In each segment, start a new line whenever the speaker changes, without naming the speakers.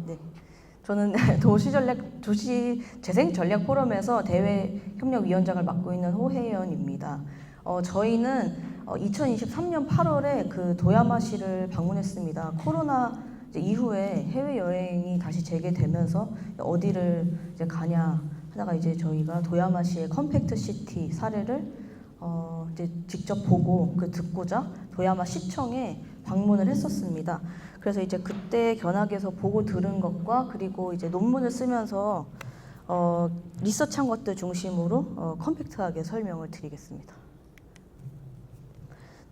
네. 저는 도시재생 전략 포럼에서 대외협력위원장을 맡고 있는 호혜연입니다. 저희는 2023년 8월에 그 도야마시를 방문했습니다. 코로나 이후에 해외여행이 다시 재개되면서 어디를 이제 가냐 하다가 이제 저희가 도야마시의 컴팩트 시티 사례를 이제 직접 보고 듣고자 도야마 시청에 방문을 했었습니다. 그래서 이제 그때 견학에서 보고 들은 것과 그리고 이제 논문을 쓰면서 리서치한 것들 중심으로 컴팩트하게 설명을 드리겠습니다.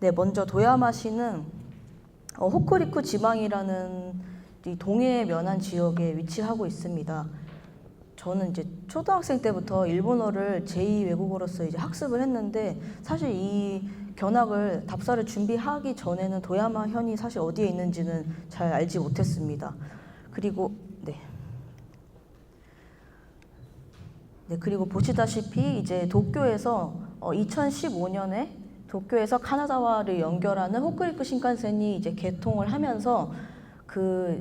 네, 먼저 도야마시는 호쿠리쿠 지방이라는 이 동해에 면한 지역에 위치하고 있습니다. 저는 이제 초등학생 때부터 일본어를 제2 외국어로서 이제 학습을 했는데 사실 이 견학을 답사를 준비하기 전에는 도야마 현이 사실 어디에 있는지는 잘 알지 못했습니다. 그리고 그리고 보시다시피 이제 도쿄에서 2015년에 도쿄에서 카나자와를 연결하는 호쿠리쿠 신칸센이 이제 개통을 하면서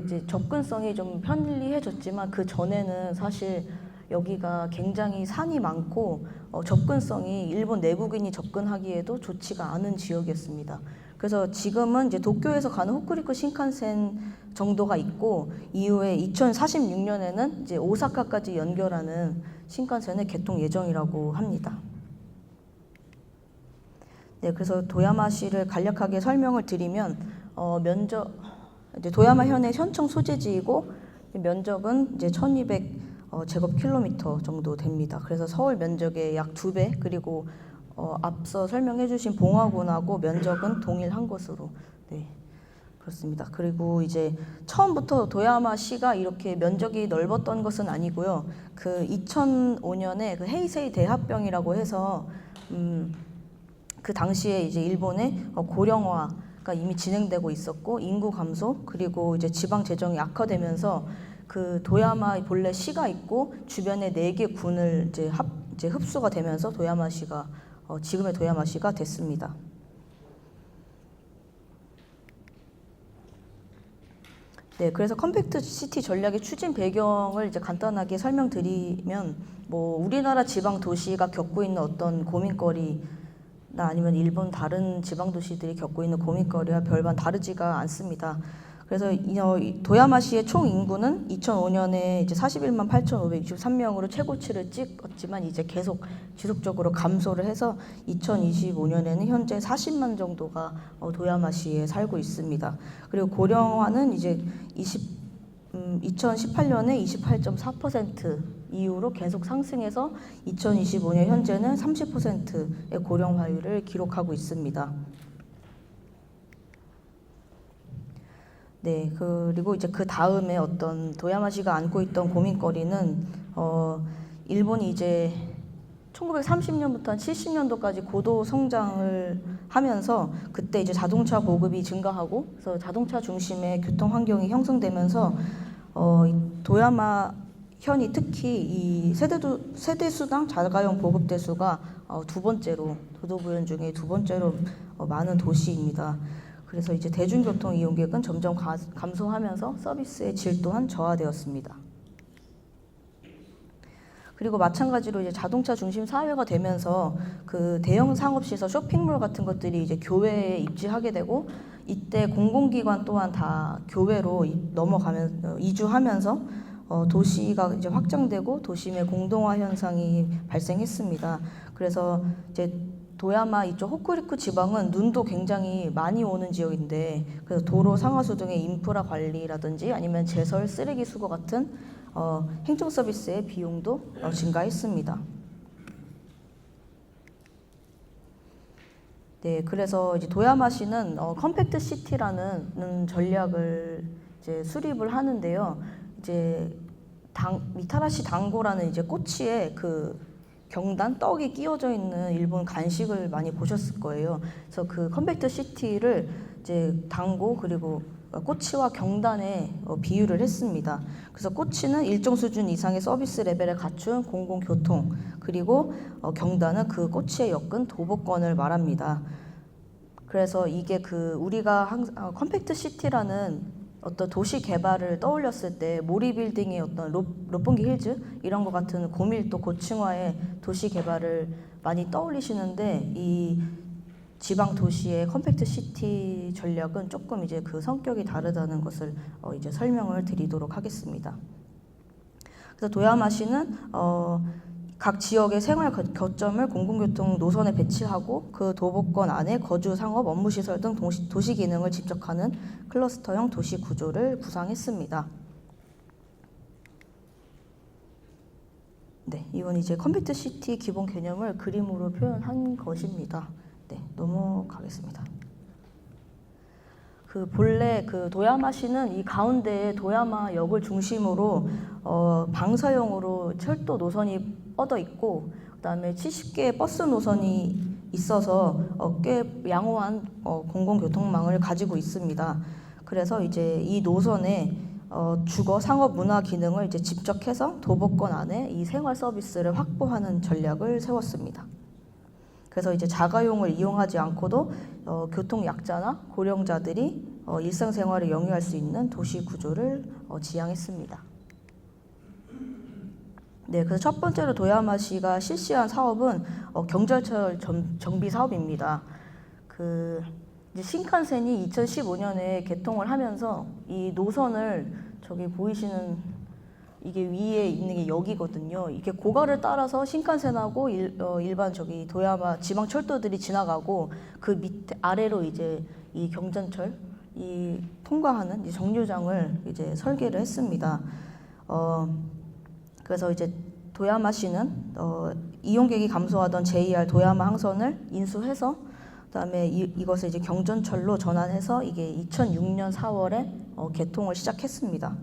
이제 접근성이 좀 편리해졌지만 그 전에는 사실 여기가 굉장히 산이 많고 접근성이 일본 내국인이 접근하기에도 좋지가 않은 지역이었습니다. 그래서 지금은 이제 도쿄에서 가는 호쿠리쿠 신칸센 정도가 있고 이후에 2046년에는 이제 오사카까지 연결하는 신칸센의 개통 예정이라고 합니다. 네, 그래서 도야마시를 간략하게 설명을 드리면 이제 도야마 현의 현청 소재지이고 면적은 이제 1200 제곱킬로미터 정도 됩니다. 그래서 서울 면적의 약 2배, 그리고 앞서 설명해 주신 봉화군하고 면적은 동일한 것으로 그렇습니다. 그리고 이제 처음부터 도야마시가 이렇게 면적이 넓었던 것은 아니고요. 2005년에 헤이세이 대합병이라고 해서 그 당시에 이제 일본의 고령화가 이미 진행되고 있었고 인구 감소 그리고 이제 지방 재정이 악화되면서 도야마 본래 시가 있고 주변에 4개 군을 이제 흡수가 되면서 도야마시가 지금의 도야마시가 됐습니다. 네, 그래서 컴팩트 시티 전략의 추진 배경을 이제 간단하게 설명드리면 우리나라 지방 도시가 겪고 있는 어떤 고민거리나 아니면 일본 다른 지방 도시들이 겪고 있는 고민거리와 별반 다르지가 않습니다. 그래서 도야마시의 총 인구는 2005년에 이제 41만 8,563명으로 최고치를 찍었지만 이제 계속 지속적으로 감소를 해서 2025년에는 현재 40만 정도가 도야마시에 살고 있습니다. 그리고 고령화는 이제 2018년에 28.4% 이후로 계속 상승해서 2025년 현재는 30%의 고령화율을 기록하고 있습니다. 네, 그리고 이제 그 다음에 어떤 도야마시가 안고 있던 고민거리는 일본이 이제 1930년부터 한 70년도까지 고도 성장을 하면서 그때 이제 자동차 보급이 증가하고 그래서 자동차 중심의 교통 환경이 형성되면서 도야마 현이 특히 이 세대수당 자가용 보급 대수가 도도부현 중에 두 번째로 많은 도시입니다. 그래서 이제 대중교통 이용객은 점점 감소하면서 서비스의 질 또한 저하되었습니다. 그리고 마찬가지로 이제 자동차 중심 사회가 되면서 대형 상업시설, 쇼핑몰 같은 것들이 이제 교외에 입지하게 되고 이때 공공기관 또한 다 교외로 이주하면서 도시가 이제 확장되고 도심의 공동화 현상이 발생했습니다. 그래서 이제 도야마 이쪽 호쿠리쿠 지방은 눈도 굉장히 많이 오는 지역인데 그래서 도로 상하수 등의 인프라 관리라든지 아니면 제설, 쓰레기 수거 같은 행정 서비스의 비용도 증가했습니다. 네, 그래서 이제 도야마시는 컴팩트 시티라는 전략을 이제 수립을 하는데요. 이제 미타라시 당고라는 이제 꼬치에 경단, 떡이 끼워져 있는 일본 간식을 많이 보셨을 거예요. 그래서 컴팩트 시티를 이제 당고 그리고 꼬치와 경단에 비유를 했습니다. 그래서 꼬치는 일정 수준 이상의 서비스 레벨을 갖춘 공공교통, 그리고 경단은 그 꼬치에 엮은 도보권을 말합니다. 그래서 이게 우리가 컴팩트 시티라는 어떤 도시 개발을 떠올렸을 때 모리 빌딩의 어떤 롯본기 힐즈 이런 것 같은 고밀도 고층화의 도시 개발을 많이 떠올리시는데 이 지방 도시의 컴팩트 시티 전략은 조금 이제 그 성격이 다르다는 것을 이제 설명을 드리도록 하겠습니다. 그래서 도야마시는 각 지역의 생활 거점을 공공교통 노선에 배치하고 그 도보권 안에 거주, 상업, 업무시설 등 도시 기능을 집적하는 클러스터형 도시 구조를 구상했습니다. 네, 이건 이제 컴팩트 시티 기본 개념을 그림으로 표현한 것입니다. 네, 넘어가겠습니다. 그 본래 그 도야마시는 이 가운데에 도야마역을 중심으로 방사형으로 철도 노선이 뻗어 있고 그다음에 70개의 버스 노선이 있어서 꽤 양호한 공공교통망을 가지고 있습니다. 그래서 이제 이 노선에 주거, 상업, 문화 기능을 이제 집적해서 도보권 안에 이 생활 서비스를 확보하는 전략을 세웠습니다. 그래서 이제 자가용을 이용하지 않고도 교통 약자나 고령자들이 일상생활에 영위할 수 있는 도시 구조를 지향했습니다. 네, 그래서 첫 번째로 도야마시가 실시한 사업은 경전철 정비 사업입니다. 이제 신칸센이 2015년에 개통을 하면서 이 노선을 저기 보이시는 이게 위에 있는 게 역이거든요. 이게 고가를 따라서 신칸센하고 일반 저기 도야마 지방 철도들이 지나가고 그 밑에 아래로 이제 이 경전철 이 통과하는 이 정류장을 이제 설계를 했습니다. 그래서 이제 도야마시는 이용객이 감소하던 JR 도야마 항선을 인수해서 그다음에 이것을 이제 경전철로 전환해서 이게 2006년 4월에 개통을 시작했습니다.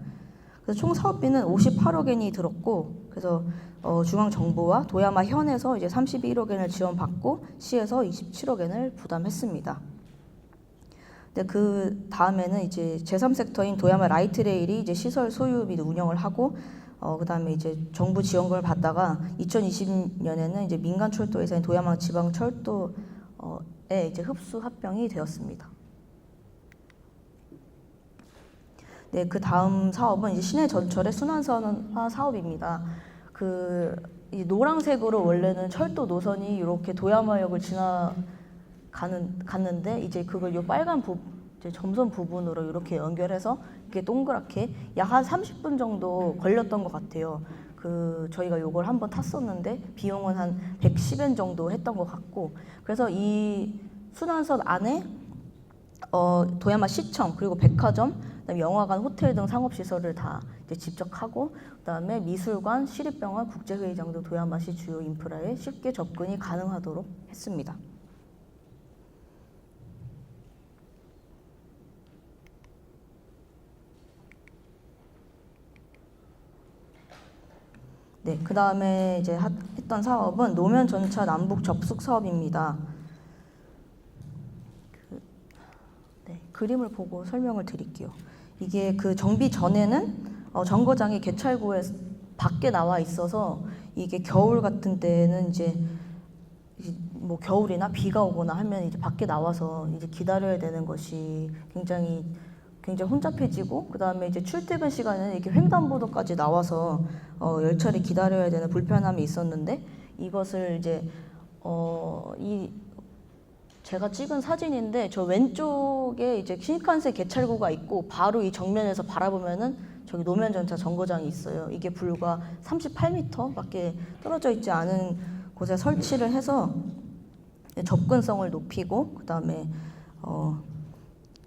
그래서 총 사업비는 58억 엔이 들었고, 그래서 중앙정부와 도야마 현에서 이제 31억 엔을 지원받고 시에서 27억 엔을 부담했습니다. 근데 그 다음에는 이제 제3섹터인 도야마 라이트레일이 이제 시설 소유 및 운영을 하고, 그다음에 이제 정부 지원금을 받다가 2020년에는 이제 민간 철도회사인 도야마 지방 철도에 이제 흡수 합병이 되었습니다. 네, 그 다음 사업은 이제 시내 전철의 순환선화 사업입니다. 이 노란색으로 원래는 철도 노선이 이렇게 도야마역을 갔는데 이제 그걸 요 빨간 이제 점선 부분으로 이렇게 연결해서 이렇게 동그랗게 약 한 30분 정도 걸렸던 것 같아요. 저희가 요걸 한번 탔었는데 비용은 한 110엔 정도 했던 것 같고, 그래서 이 순환선 안에 도야마 시청 그리고 백화점, 그다음에 영화관, 호텔 등 상업시설을 다 이제 집적하고, 그다음에 미술관, 시립병원, 국제회의장 등 도야마시 주요 인프라에 쉽게 접근이 가능하도록 했습니다. 네, 그 다음에 이제 했던 사업은 노면 전차 남북 접속 사업입니다. 네, 그림을 보고 설명을 드릴게요. 이게 그 정비 전에는 정거장이 개찰구에 밖에 나와 있어서 이게 겨울 같은 때는 이제 뭐 겨울이나 비가 오거나 하면 이제 밖에 나와서 이제 기다려야 되는 것이 굉장히 혼잡해지고, 그 다음에 이제 출퇴근 시간에는 이렇게 횡단보도까지 나와서 열차를 기다려야 되는 불편함이 있었는데, 이것을 이제 제가 찍은 사진인데 저 왼쪽에 이제 신칸센 개찰구가 있고 바로 이 정면에서 바라보면은 저기 노면 전차 정거장이 있어요. 이게 불과 38m밖에 떨어져 있지 않은 곳에 설치를 해서 접근성을 높이고, 그 다음에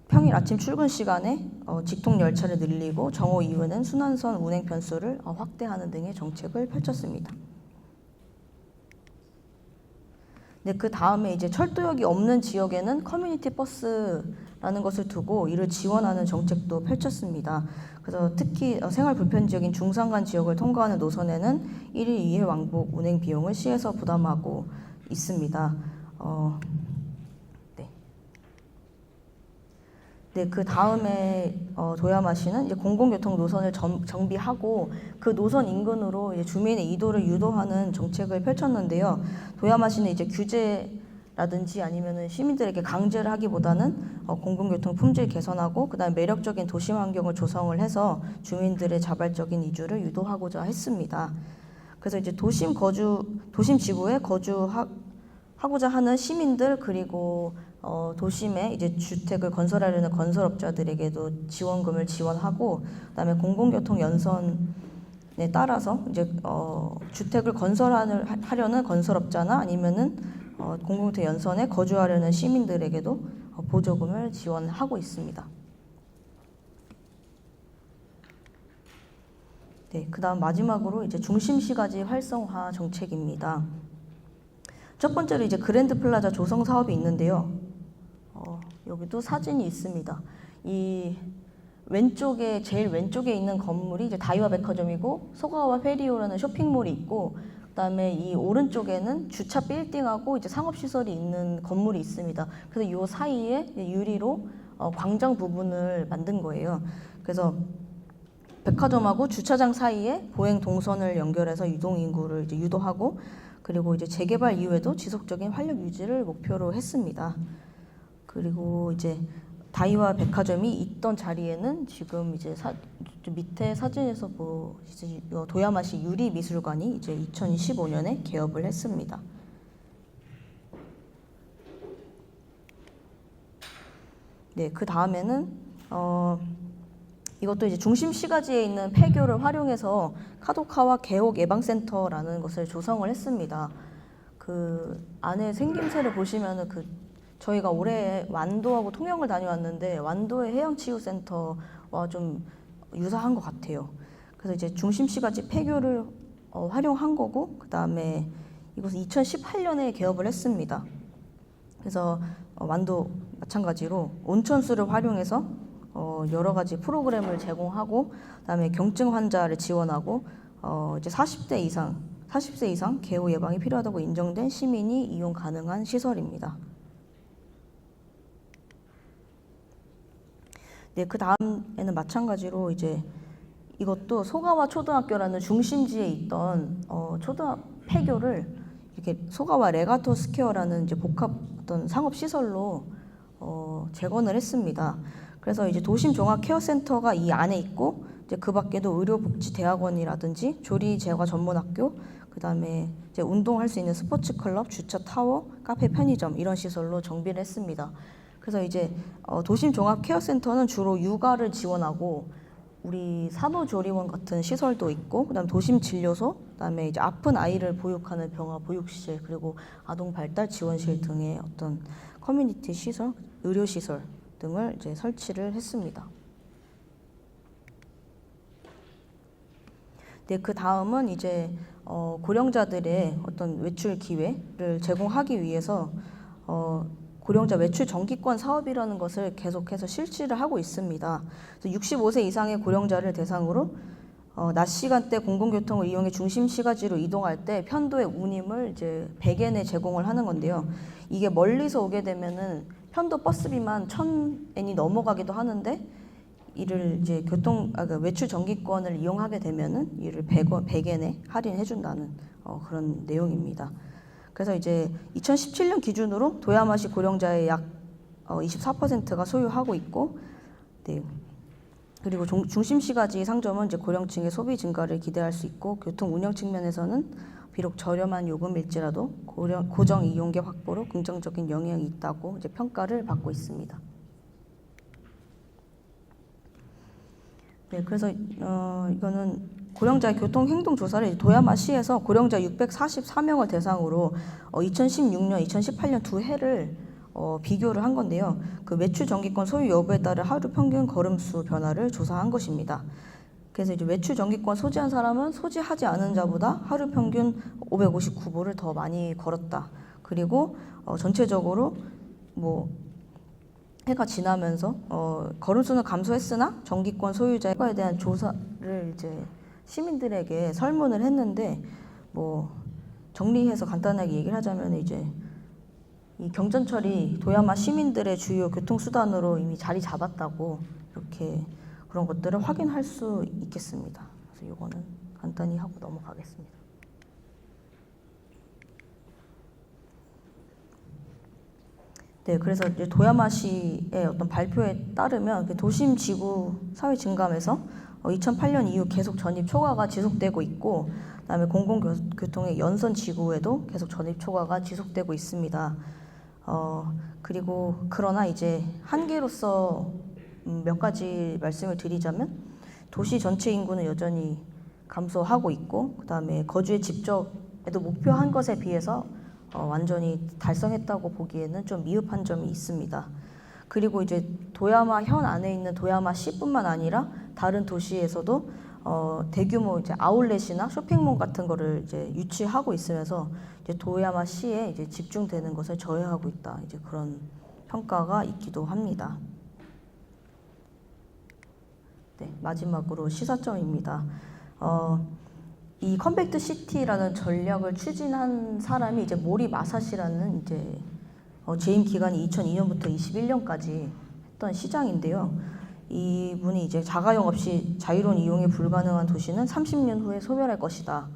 평일 아침 출근 시간에 직통 열차를 늘리고 정오 이후에는 순환선 운행 편수를 확대하는 등의 정책을 펼쳤습니다. 네, 그 다음에 이제 철도역이 없는 지역에는 커뮤니티 버스라는 것을 두고 이를 지원하는 정책도 펼쳤습니다. 그래서 특히 생활 불편 지역인 중산간 지역을 통과하는 노선에는 1일 2회 왕복 운행 비용을 시에서 부담하고 있습니다. 네, 그 다음에 도야마시는 이제 공공교통 노선을 정비하고 그 노선 인근으로 이제 주민의 이동을 유도하는 정책을 펼쳤는데요. 도야마시는 이제 규제 라든지 아니면은 시민들에게 강제를 하기보다는 공공교통 품질 개선하고 그다음에 매력적인 도심 환경을 조성을 해서 주민들의 자발적인 이주를 유도하고자 했습니다. 그래서 이제 도심 지구에 거주하고자 하는 시민들 그리고 도심에 이제 주택을 건설하려는 건설업자들에게도 지원금을 지원하고 그다음에 공공교통 연선에 따라서 이제 주택을 건설하려는 건설업자나 아니면은 공공교통 연선에 거주하려는 시민들에게도 보조금을 지원하고 있습니다. 네, 그다음 마지막으로 이제 중심시가지 활성화 정책입니다. 첫 번째로 이제 그랜드 플라자 조성 사업이 있는데요. 여기도 사진이 있습니다. 이 제일 왼쪽에 있는 건물이 이제 다이와 백화점이고 소가와 페리오라는 쇼핑몰이 있고 그다음에 이 오른쪽에는 주차 빌딩하고 이제 상업시설이 있는 건물이 있습니다. 그래서 이 사이에 유리로 광장 부분을 만든 거예요. 그래서 백화점하고 주차장 사이에 보행 동선을 연결해서 유동 인구를 이제 유도하고 그리고 이제 재개발 이후에도 지속적인 활력 유지를 목표로 했습니다. 그리고 이제 다이와 백화점이 있던 자리에는 지금 이제 밑에 사진에서 보시듯이 도야마시 유리미술관이 이제 2015년에 개업을 했습니다. 네, 그 다음에는 이것도 이제 중심시가지에 있는 폐교를 활용해서 카도카와 개옥 예방센터라는 것을 조성을 했습니다. 그 안에 생김새를 보시면은 저희가 올해 완도하고 통영을 다녀왔는데 완도의 해양치유센터와 좀 유사한 것 같아요. 그래서 이제 중심시가지 폐교를 활용한 거고 그 다음에 이것은 2018년에 개업을 했습니다. 그래서 완도 마찬가지로 온천수를 활용해서 여러 가지 프로그램을 제공하고 그다음에 경증 환자를 지원하고 이제 40세 이상 개호 예방이 필요하다고 인정된 시민이 이용 가능한 시설입니다. 네, 그 다음에는 마찬가지로 이제 이것도 소가와 초등학교라는 중심지에 있던 폐교를 이렇게 소가와 레가토 스퀘어라는 이제 복합 어떤 상업 시설로 재건을 했습니다. 그래서 이제 도심 종합 케어 센터가 이 안에 있고 이제 그 밖에도 의료복지대학원이라든지 조리 제과 전문학교, 그다음에 이제 운동할 수 있는 스포츠 클럽, 주차 타워, 카페, 편의점 이런 시설로 정비를 했습니다. 그래서 이제 도심 종합 케어 센터는 주로 육아를 지원하고 우리 산후조리원 같은 시설도 있고 그다음 도심 진료소, 그다음에 이제 아픈 아이를 보육하는 병화 보육실 그리고 아동 발달 지원실 등의 어떤 커뮤니티 시설, 의료 시설 등을 이제 설치를 했습니다. 네, 그 다음은 이제 고령자들의 어떤 외출 기회를 제공하기 위해서 고령자 외출 정기권 사업이라는 것을 계속해서 실시를 하고 있습니다. 그래서 65세 이상의 고령자를 대상으로 낮 시간대 공공교통을 이용해 중심 시가지로 이동할 때 편도의 운임을 이제 100엔에 제공을 하는 건데요. 이게 멀리서 오게 되면은 편도 버스비만 1000엔이 넘어가기도 하는데 이를 이제 외출 정기권을 이용하게 되면은 이를 100엔에 할인해 준다는 그런 내용입니다. 그래서 이제 2017년 기준으로 도야마시 고령자의 약 24%가 소유하고 있고, 네. 그리고 중심시가지 상점은 이제 고령층의 소비 증가를 기대할 수 있고, 교통 운영 측면에서는 비록 저렴한 요금일지라도 고정 이용객 확보로 긍정적인 영향이 있다고 이제 평가를 받고 있습니다. 네, 그래서 이거는 고령자 교통 행동 조사를 도야마시에서 고령자 644명을 대상으로 2016년, 2018년 두 해를 비교를 한 건데요. 그 외출 정기권 소유 여부에 따른 하루 평균 걸음수 변화를 조사한 것입니다. 그래서 이제 외출 정기권 소지한 사람은 소지하지 않은 자보다 하루 평균 559보를 더 많이 걸었다. 그리고 전체적으로 해가 지나면서 걸음수는 감소했으나 정기권 소유자에 대한 조사를 이제 시민들에게 설문을 했는데 정리해서 간단하게 얘기를 하자면 이제 이 경전철이 도야마 시민들의 주요 교통수단으로 이미 자리 잡았다고 이렇게 그런 것들을 확인할 수 있겠습니다. 그래서 이거는 간단히 하고 넘어가겠습니다. 네, 그래서 이제 도야마시의 어떤 발표에 따르면 그 도심 지구 사회 증감에서 2008년 이후 계속 전입 초과가 지속되고 있고, 그다음에 공공교통의 연선 지구에도 계속 전입 초과가 지속되고 있습니다. 그리고 그러나 이제 한계로서 몇 가지 말씀을 드리자면, 도시 전체 인구는 여전히 감소하고 있고, 그다음에 거주의 집적에도 목표한 것에 비해서 완전히 달성했다고 보기에는 좀 미흡한 점이 있습니다. 그리고 이제 도야마 현 안에 있는 도야마시뿐만 아니라 다른 도시에서도 대규모 이제 아울렛이나 쇼핑몰 같은 거를 이제 유치하고 있으면서 이제 도야마시에 이제 집중되는 것을 저해하고 있다. 이제 그런 평가가 있기도 합니다. 네, 마지막으로 시사점입니다. 이 컴팩트 시티라는 전략을 추진한 사람이 이제 모리 마사시라는 이제 재임 기간이 2002년부터 21년까지 했던 시장인데요. 이분이 이제 자가용 없이 자유로운 이용이 불가능한 도시는 30년 후에 소멸할 것이다.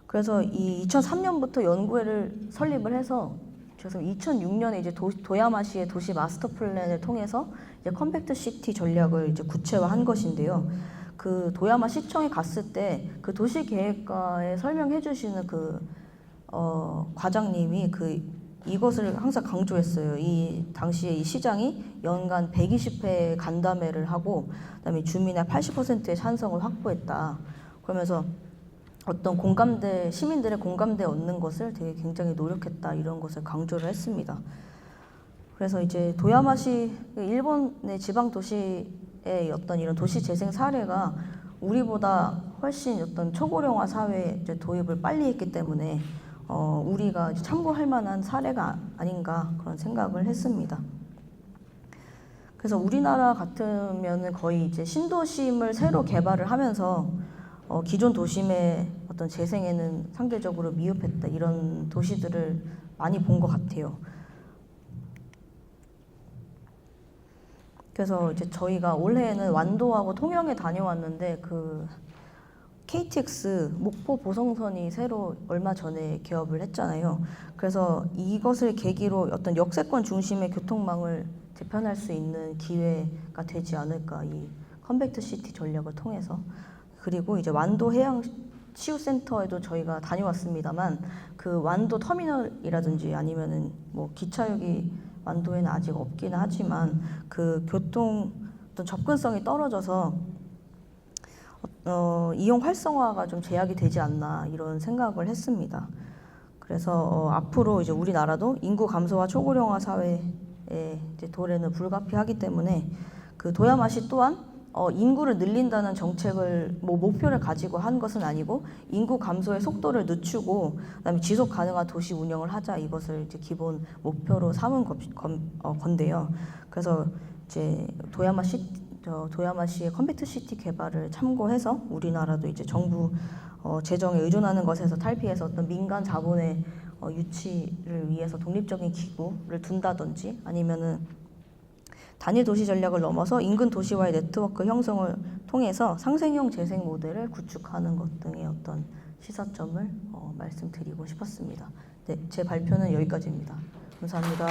그래서 이 2003년부터 연구회를 설립을 해서 그래서 2006년에 이제 도야마시의 도시 마스터 플랜을 통해서 이제 컴팩트 시티 전략을 이제 구체화한 것인데요. 그 도야마 시청에 갔을 때 그 도시 계획과에 설명해 주시는 그 과장님이 이것을 항상 강조했어요. 이 당시에 이 시장이 연간 120회 간담회를 하고, 그다음에 주민의 80%의 찬성을 확보했다. 그러면서 어떤 공감대, 시민들의 공감대 얻는 것을 되게 굉장히 노력했다, 이런 것을 강조를 했습니다. 그래서 이제 도야마시, 일본의 지방 도시의 어떤 이런 도시 재생 사례가 우리보다 훨씬 어떤 초고령화 사회 이제 도입을 빨리 했기 때문에 우리가 참고할 만한 사례가 아닌가 그런 생각을 했습니다. 그래서 우리나라 같으면은 거의 이제 신도심을 새로 개발을 하면서 기존 도심의 어떤 재생에는 상대적으로 미흡했다, 이런 도시들을 많이 본 것 같아요. 그래서 이제 저희가 올해에는 완도하고 통영에 다녀왔는데 그 KTX 목포 보성선이 새로 얼마 전에 개업을 했잖아요. 그래서 이것을 계기로 어떤 역세권 중심의 교통망을 재편할 수 있는 기회가 되지 않을까, 이 컴팩트 시티 전략을 통해서. 그리고 이제 완도 해양 치유센터에도 저희가 다녀왔습니다만, 그 완도 터미널이라든지 아니면은 뭐 기차역이 완도에는 아직 없기는 하지만 그 교통 어떤 접근성이 떨어져서 이용 활성화가 좀 제약이 되지 않나, 이런 생각을 했습니다. 그래서 앞으로 이제 우리나라도 인구 감소와 초고령화 사회의 이제 도래는 불가피하기 때문에 그 도야마시 또한 인구를 늘린다는 정책을 목표를 가지고 한 것은 아니고, 인구 감소의 속도를 늦추고 그다음에 지속 가능한 도시 운영을 하자, 이것을 이제 기본 목표로 삼은 건데요. 그래서 이제 도야마시의 컴팩트 시티 개발을 참고해서 우리나라도 이제 정부 재정에 의존하는 것에서 탈피해서 어떤 민간 자본의 유치를 위해서 독립적인 기구를 둔다든지, 아니면은 단일 도시 전략을 넘어서 인근 도시와의 네트워크 형성을 통해서 상생형 재생 모델을 구축하는 것 등의 어떤 시사점을 말씀드리고 싶었습니다. 네, 제 발표는 여기까지입니다. 감사합니다.